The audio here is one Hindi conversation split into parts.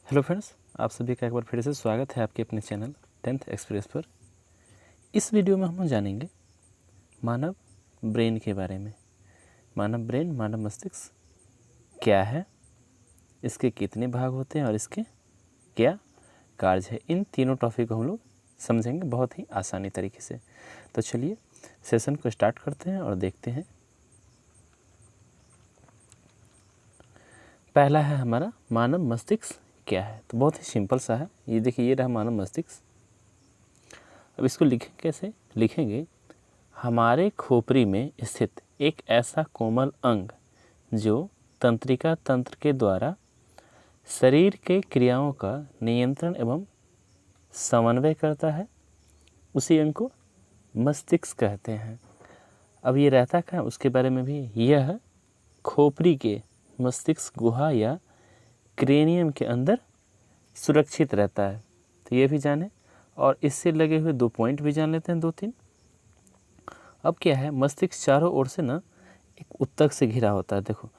हेलो फ्रेंड्स, आप सभी का एक बार फिर से स्वागत है आपके अपने चैनल 10th एक्सप्रेस पर। इस वीडियो में हम जानेंगे मानव ब्रेन के बारे में। मानव ब्रेन, मानव मस्तिष्क क्या है, इसके कितने भाग होते हैं और इसके क्या कार्य है। इन तीनों टॉपिक को हम लोग समझेंगे बहुत ही आसानी तरीके से। तो चलिए सेशन को स्टार्ट करते हैं और देखते हैं। पहला है हमारा मानव मस्तिष्क क्या है। तो बहुत ही सिंपल सा है। ये देखिए, ये रहा मानव मस्तिष्क। अब इसको लिखें कैसे? लिखेंगे हमारे खोपड़ी में स्थित एक ऐसा कोमल अंग जो तंत्रिका तंत्र के द्वारा शरीर के क्रियाओं का नियंत्रण एवं समन्वय करता है, उसी अंग को मस्तिष्क कहते हैं। अब ये रहता क्या है उसके बारे में भी, यह खोपड़ी के मस्तिष्क गुहा या क्रेनियम के अंदर सुरक्षित रहता है। तो ये भी जाने, और इससे लगे हुए 2 पॉइंट भी जान लेते हैं, 2-3। अब क्या है, मस्तिष्क चारों ओर से ना एक उत्तक से घिरा होता है। देखो,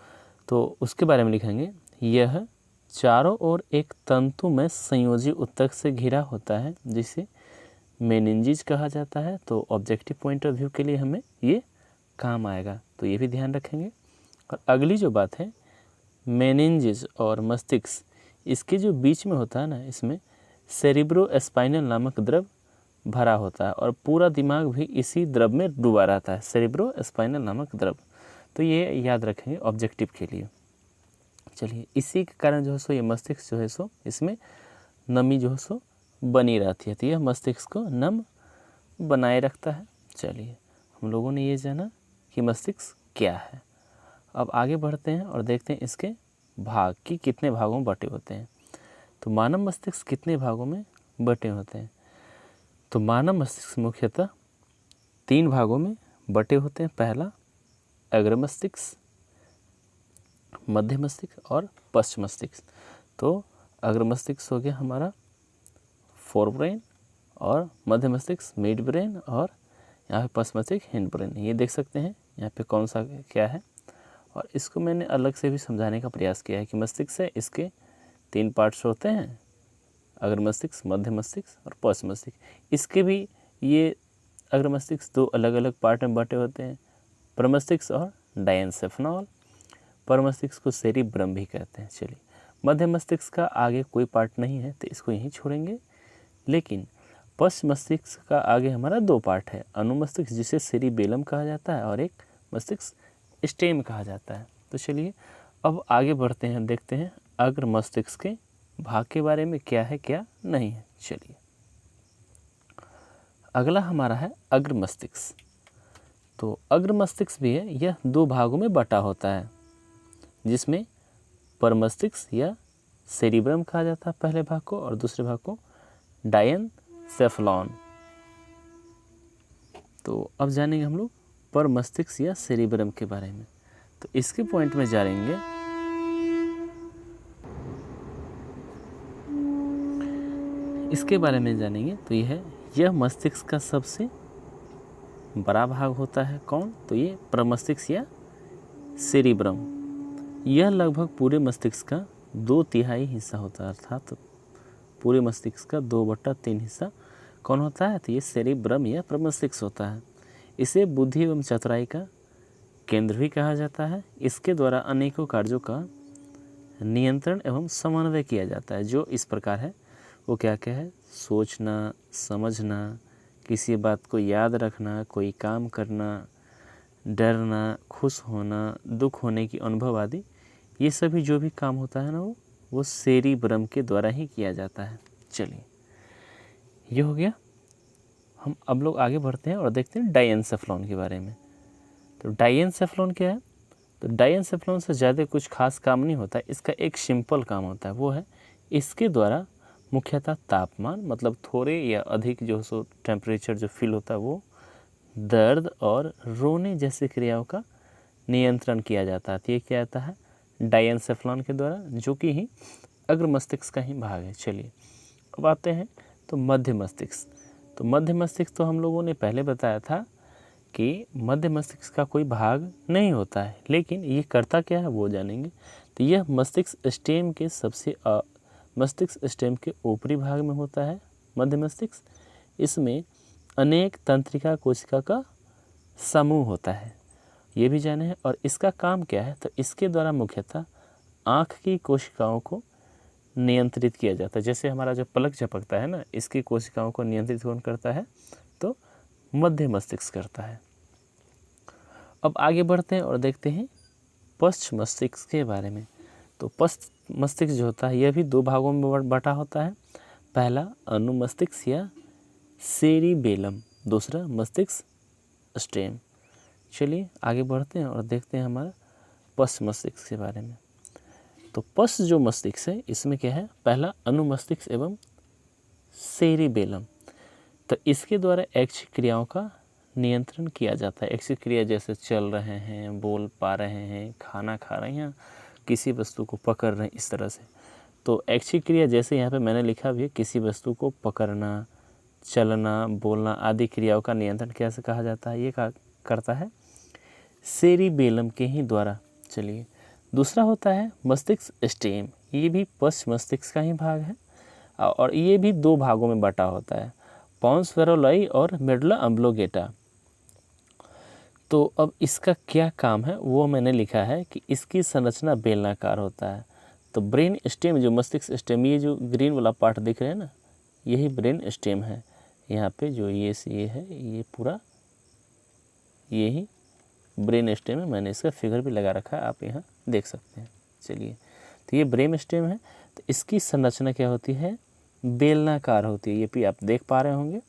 तो उसके बारे में लिखेंगे यह चारों ओर एक तंतु में संयोजी उत्तक से घिरा होता है, जिसे मेनिंजेस कहा जाता है। तो ऑब्जेक्टिव पॉइंट ऑफ व्यू के लिए हमें ये काम आएगा, तो ये भी ध्यान रखेंगे। और अगली जो बात है, मेनिंजेस और मस्तिष्क, इसके जो बीच में होता है ना, इसमें सेरिब्रोस्पाइनल नामक द्रव भरा होता है और पूरा दिमाग भी इसी द्रव में डूबा रहता है, सेरिब्रोस्पाइनल नामक द्रव। तो ये याद रखेंगे ऑब्जेक्टिव के लिए। चलिए, इसी के कारण जो है सो ये मस्तिष्क जो है सो इसमें नमी जो है सो बनी रहती है। तो यह मस्तिष्क को नम बनाए रखता है। चलिए, हम लोगों ने ये जाना कि मस्तिष्क क्या है। अब आगे बढ़ते हैं और देखते हैं इसके भाग कि कितने भागों में बटे होते हैं। तो मानव मस्तिष्क कितने भागों में बटे होते हैं? तो मानव मस्तिष्क मुख्यतः 3 भागों में बटे होते हैं। पहला अग्र मस्तिष्क, मध्य मस्तिष्क और पश्च मस्तिष्क। तो अग्र मस्तिष्क हो गया हमारा फोर ब्रेन, और मध्य मस्तिष्क मिड ब्रेन, और यहाँ पे पश्च मस्तिष्क हिंड ब्रेन। ये देख सकते हैं यहाँ पे कौन सा क्या है। और इसको मैंने अलग से भी समझाने का प्रयास किया है कि मस्तिष्क से इसके 3 पार्ट्स होते हैं, अग्र मस्तिष्क, मध्य मस्तिष्क और पश्च मस्तिष्क। इसके भी ये अग्र मस्तिष्क 2 अलग अलग पार्ट में बटे होते हैं, प्रमस्तिष्क और डायनसेफेनॉल। परमस्तिष्क को सेरिब्रम भी कहते हैं। चलिए, मध्य मस्तिष्क का आगे कोई पार्ट नहीं है तो इसको यहीं छोड़ेंगे। लेकिन पश्च मस्तिष्क का आगे हमारा 2 पार्ट है, अनुमस्तिष्क जिसे सेरिबेलम कहा जाता है और एक मस्तिष्क स्टेम कहा जाता है। तो चलिए अब आगे बढ़ते हैं, देखते हैं अग्र मस्तिष्क के भाग के बारे में, क्या है क्या नहीं है। चलिए, अगला हमारा है अग्र मस्तिष्क। तो अग्र मस्तिष्क भी है, यह 2 भागों में बटा होता है, जिसमें परमस्तिष्क या सेरिब्रम कहा जाता है पहले भाग को, और दूसरे भाग को डायनसेफेलॉन। तो अब जानेंगे हम लोग परमस्तिष्क या सेरिब्रम के बारे में। तो इसके पॉइंट में जानेंगे इसके बारे में जानेंगे तो यह मस्तिष्क का सबसे बड़ा भाग होता है। कौन? तो ये प्रमस्तिष्क या सेरिब्रम। यह लगभग पूरे मस्तिष्क का 2/3 हिस्सा होता है, अर्थात पूरे मस्तिष्क का 2/3 हिस्सा कौन होता है? तो ये सेरिब्रम या प्रमस्तिष्क होता है। इसे बुद्धि एवं चतुराई का केंद्र भी कहा जाता है। इसके द्वारा अनेकों कार्यों का नियंत्रण एवं समन्वय किया जाता है, जो इस प्रकार है। वो क्या क्या है? सोचना, समझना, किसी बात को याद रखना, कोई काम करना, डरना, खुश होना, दुख होने की अनुभव आदि। ये सभी जो भी काम होता है ना, वो सेरिब्रम के द्वारा ही किया जाता है। चलिए, ये हो गया। हम अब लोग आगे बढ़ते हैं और देखते हैं डायनसेफेलॉन के बारे में। तो डायनसेफेलॉन क्या है? तो डायनसेफेलॉन से ज़्यादा कुछ खास काम नहीं होता है। इसका एक सिंपल काम होता है, वो है इसके द्वारा मुख्यतः तापमान, मतलब थोड़े या अधिक जो सो टेम्परेचर जो फील होता है, वो दर्द और रोने जैसी क्रियाओं का नियंत्रण किया जाता है। तो ये क्या आता है? डायनसेफेलॉन के द्वारा, जो कि ही अग्र मस्तिष्क का ही भाग है। चलिए, अब आते हैं तो मध्य मस्तिष्क। तो मध्य मस्तिष्क तो हम लोगों ने पहले बताया था कि मध्य मस्तिष्क का कोई भाग नहीं होता है, लेकिन ये करता क्या है वो जानेंगे। तो यह मस्तिष्क स्टेम के सबसे मस्तिष्क स्टेम के ऊपरी भाग में होता है मध्य मस्तिष्क। इसमें अनेक तंत्रिका कोशिका का समूह होता है, ये भी जाने हैं। और इसका काम क्या है, तो इसके द्वारा मुख्यतः आँख की कोशिकाओं को नियंत्रित किया जाता है। जैसे हमारा जो पलक झपकता है ना, इसकी कोशिकाओं को नियंत्रित कौन करता है, तो मध्य मस्तिष्क करता है। अब आगे बढ़ते हैं और देखते हैं पश्च मस्तिष्क के बारे में। तो पश्च मस्तिष्क जो होता है यह भी दो भागों में बटा होता है। पहला अनुमस्तिष्क या सेरिबेलम, दूसरा मस्तिष्क स्टेम। चलिए आगे बढ़ते हैं और देखते हैं हमारा पश्च मस्तिष्क के बारे में। तो पश्च जो मस्तिष्क है इसमें क्या है, पहला अनुमस्तिष्क एवं सेरिबेलम। तो इसके द्वारा ऐच्छिक क्रियाओं का नियंत्रण किया जाता है। ऐच्छिक क्रिया जैसे चल रहे हैं, बोल पा रहे हैं, खाना खा रहे हैं, किसी वस्तु को पकड़ रहे हैं, इस तरह से। तो ऐच्छिक क्रिया जैसे यहाँ पे मैंने लिखा भी है, किसी वस्तु को पकड़ना, चलना, बोलना आदि क्रियाओं का नियंत्रण कैसे कहा जाता है, ये करता है सेरिबेलम के ही द्वारा। चलिए दूसरा होता है मस्तिष्क स्टेम। ये भी पश्च मस्तिष्क का ही भाग है और ये भी दो भागों में बटा होता है, पोंस फेरोलाई और मेडुला ऑब्लोंगेटा। तो अब इसका क्या काम है वो मैंने लिखा है कि इसकी संरचना बेलनाकार होता है। तो ब्रेन स्टेम जो मस्तिष्क स्टेम, ये जो ग्रीन वाला पार्ट दिख रहे हैं ना, यही ब्रेन स्टेम है। यहाँ पे जो ये है, ये पूरा यही ब्रेन स्टेम है। मैंने इसका फिगर भी लगा रखा है, आप यहाँ देख सकते हैं। चलिए तो ये ब्रेन स्टेम है। तो इसकी संरचना क्या होती है, बेलनाकार होती है। ये भी आप देख पा रहे होंगे,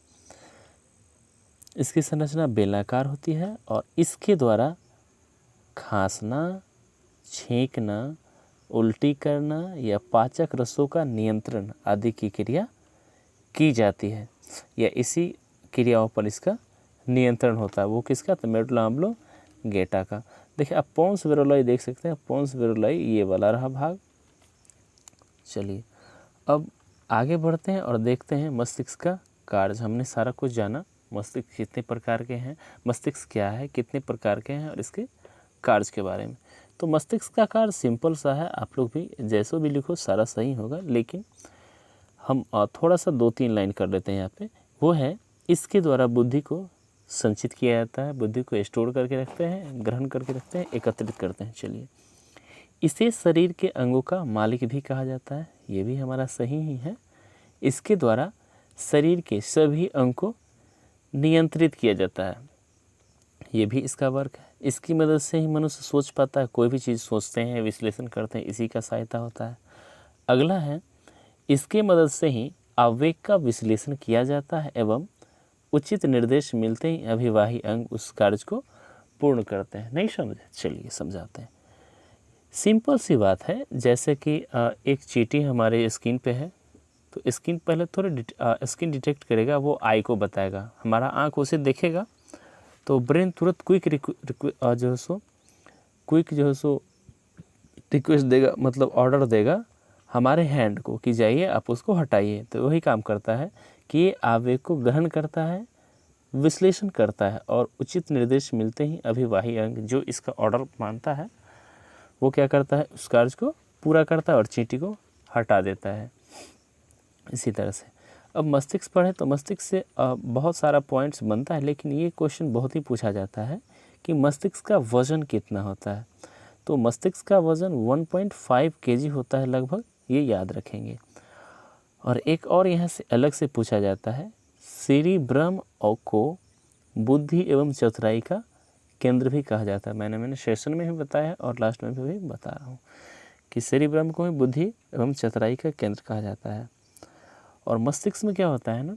इसकी संरचना बेलनाकार होती है और इसके द्वारा खांसना, छींकना, उल्टी करना या पाचक रसों का नियंत्रण आदि की क्रिया की जाती है, या इसी क्रियाओं पर इसका नियंत्रण होता है। वो किसका, तो मेडुला ऑब्लोंगेटा का। देखिए आप पोंस फेरोलाई देख सकते हैं, पोंस फेरोलाई ये वाला रहा भाग। चलिए अब आगे बढ़ते हैं और देखते हैं मस्तिष्क का कार्य। हमने सारा कुछ जाना, मस्तिष्क कितने प्रकार के हैं, मस्तिष्क क्या है, कितने प्रकार के हैं और इसके कार्य के बारे में। तो मस्तिष्क का कार्य सिंपल सा है, आप लोग भी जैसो भी लिखो सारा सही होगा, लेकिन हम थोड़ा सा 2-3 लाइन कर लेते हैं यहाँ पे। वो है, इसके द्वारा बुद्धि को संचित किया जाता है, बुद्धि को स्टोर करके रखते हैं, ग्रहण करके रखते हैं, एकत्रित करते हैं। चलिए इसे शरीर के अंगों का मालिक भी कहा जाता है, ये भी हमारा सही ही है। इसके द्वारा शरीर के सभी अंग को नियंत्रित किया जाता है, ये भी इसका वर्क है। इसकी मदद से ही मनुष्य सोच पाता है, कोई भी चीज़ सोचते हैं, विश्लेषण करते हैं, इसी का सहायता होता है। अगला है, इसके मदद से ही आवेग का विश्लेषण किया जाता है एवं उचित निर्देश मिलते ही अभिवाही अंग उस कार्य को पूर्ण करते हैं। नहीं समझे, चलिए समझाते हैं। सिंपल सी बात है, जैसे कि एक चींटी हमारे स्किन पे है, तो स्किन पहले थोड़ी स्किन डिटेक्ट करेगा, वो आई को बताएगा, हमारा आँख उसे देखेगा, तो ब्रेन तुरंत क्विक रिक्वेस्ट देगा, मतलब ऑर्डर देगा हमारे हैंड को कि जाइए आप उसको हटाइए। तो वही काम करता है कि ये आवेग को ग्रहण करता है, विश्लेषण करता है और उचित निर्देश मिलते ही अभिवाही अंग जो इसका ऑर्डर मानता है वो क्या करता है, उस कार्य को पूरा करता है और चींटी को हटा देता है। इसी तरह से अब मस्तिष्क पढ़े तो मस्तिष्क से बहुत सारा पॉइंट्स बनता है, लेकिन ये क्वेश्चन बहुत ही पूछा जाता है कि मस्तिष्क का वज़न कितना होता है। तो मस्तिष्क का वज़न 1.5 kg होता है लगभग, ये याद रखेंगे। और एक और यहाँ से अलग से पूछा जाता है, सेरिब्रम को बुद्धि एवं चतुराई का केंद्र भी कहा जाता है। मैंने सेशन में भी बताया और लास्ट में भी बता रहा हूँ कि सेरिब्रम को ही बुद्धि एवं चतुराई का केंद्र कहा जाता है। और मस्तिष्क में क्या होता है ना,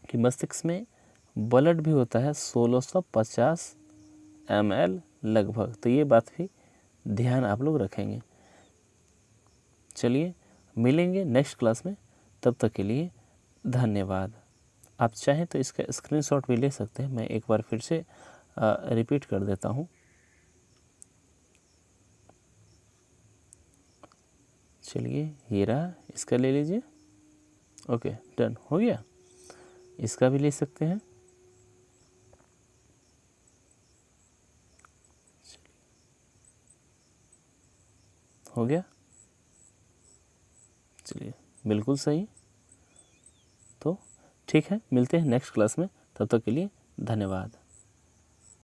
कि मस्तिष्क में ब्लड भी होता है 1650 ml लगभग, तो ये बात भी ध्यान आप लोग रखेंगे। चलिए मिलेंगे नेक्स्ट क्लास में, तब तक के लिए धन्यवाद। आप चाहें तो इसका स्क्रीनशॉट भी ले सकते हैं, मैं एक बार फिर से रिपीट कर देता हूँ। चलिए ये रहा, इसका ले लीजिए। ओके डन हो गया, इसका भी ले सकते हैं। हो गया, चलिए बिल्कुल सही। तो ठीक है, मिलते हैं नेक्स्ट क्लास में, तब तक के लिए धन्यवाद।